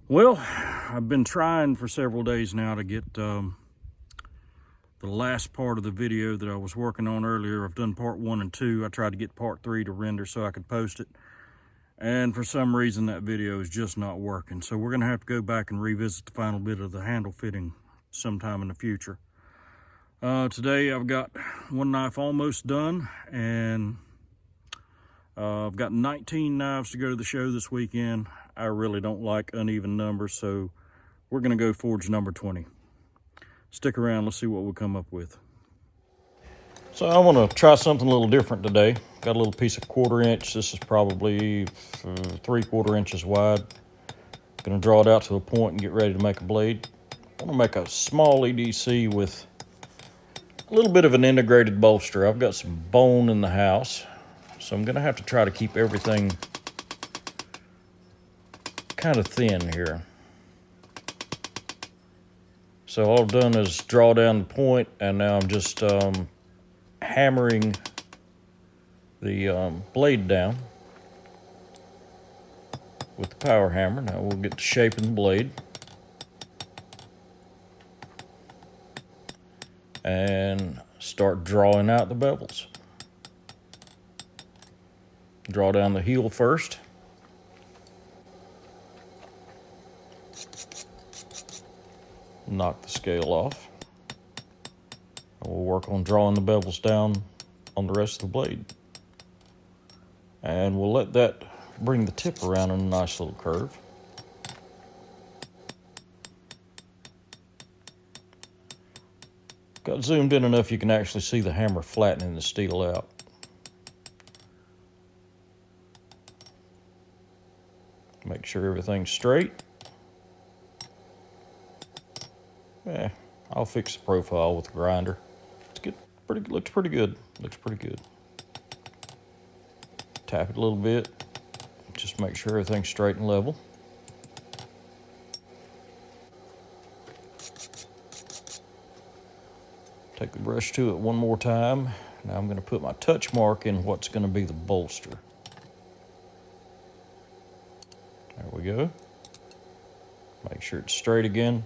Well, I've been trying for several days now to get the last part of the video that I was working on earlier. I've done part 1 and 2. I tried to get part 3 to render so I could post it. And for some reason that video is just not working. So we're gonna have to go back and revisit the final bit of the handle fitting sometime in the future. Today I've got one knife almost done, and I've got 19 knives to go to the show this weekend. I really don't like uneven numbers, so we're gonna go forge number 20. Stick around, let's see what we'll come up with. So I wanna try something a little different today. Got a little piece of 1/4 inch. This is probably 3/4 inches wide. Gonna draw it out to a point and get ready to make a blade. I wanna make a small EDC with a little bit of an integrated bolster. I've got some bone in the house, so I'm gonna have to try to keep everything kind of thin here. So all I've done is draw down the point, and now I'm just hammering the blade down with the power hammer. Now we'll get to shaping the blade. And start drawing out the bevels. Draw down the heel first. Knock the scale off. And we'll work on drawing the bevels down on the rest of the blade. And we'll let that bring the tip around in a nice little curve. Got zoomed in enough you can actually see the hammer flattening the steel out. Make sure everything's straight. Yeah, I'll fix the profile with the grinder. It's good. Looks pretty good. Looks pretty good. Tap it a little bit. Just make sure everything's straight and level. Take the brush to it one more time. Now I'm going to put my touch mark in what's going to be the bolster. There we go. Make sure it's straight again.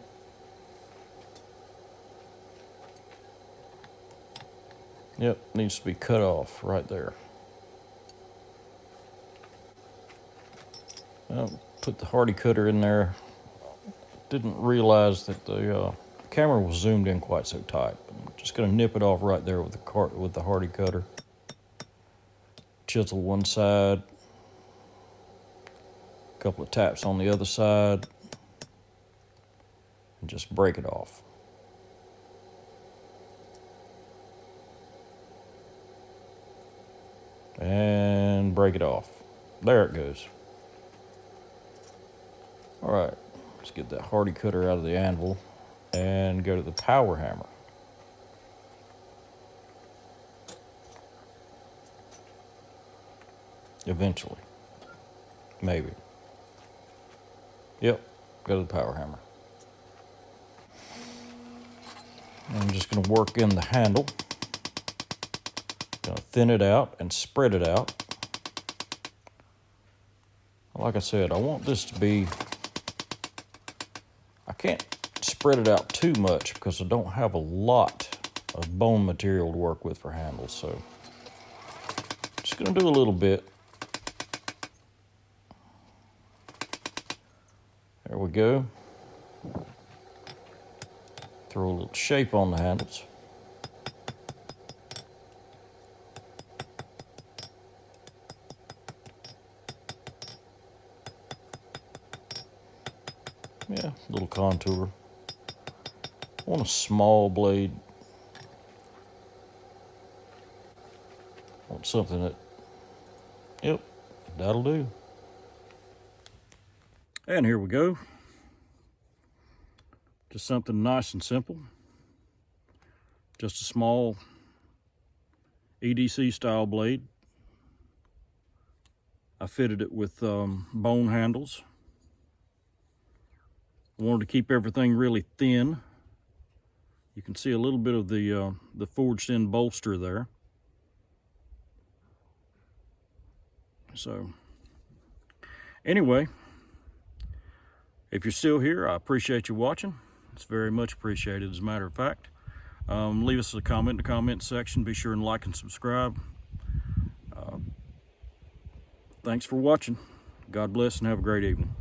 Yep, needs to be cut off right there. I'll put the hardy cutter in there. Didn't realize that the camera was zoomed in quite so tight. I'm just going to nip it off right there with the hardy cutter. Chisel one side. A couple of taps on the other side. And just break it off. And break it off. There it goes. All right, let's get that hardy cutter out of the anvil and go to the power hammer. Eventually. Maybe. Yep, go to the power hammer. I'm just going to work in the handle. Going to thin it out and spread it out. Like I said, I want this to be... I can't spread it out too much because I don't have a lot of bone material to work with for handles, so just going to do a little bit. There we go. Throw a little shape on the handles. Yeah, little contour. I want a small blade. I want something that, yep, that'll do. And here we go. Just something nice and simple. Just a small EDC style blade. I fitted it with bone handles. I wanted to keep everything really thin. You can see a little bit of the forged in bolster there. So anyway, If you're still here, I appreciate you watching. It's very much appreciated, as a matter of fact. Leave us a comment in the comment section. Be sure and like and subscribe. Thanks for watching. God bless and have a great evening.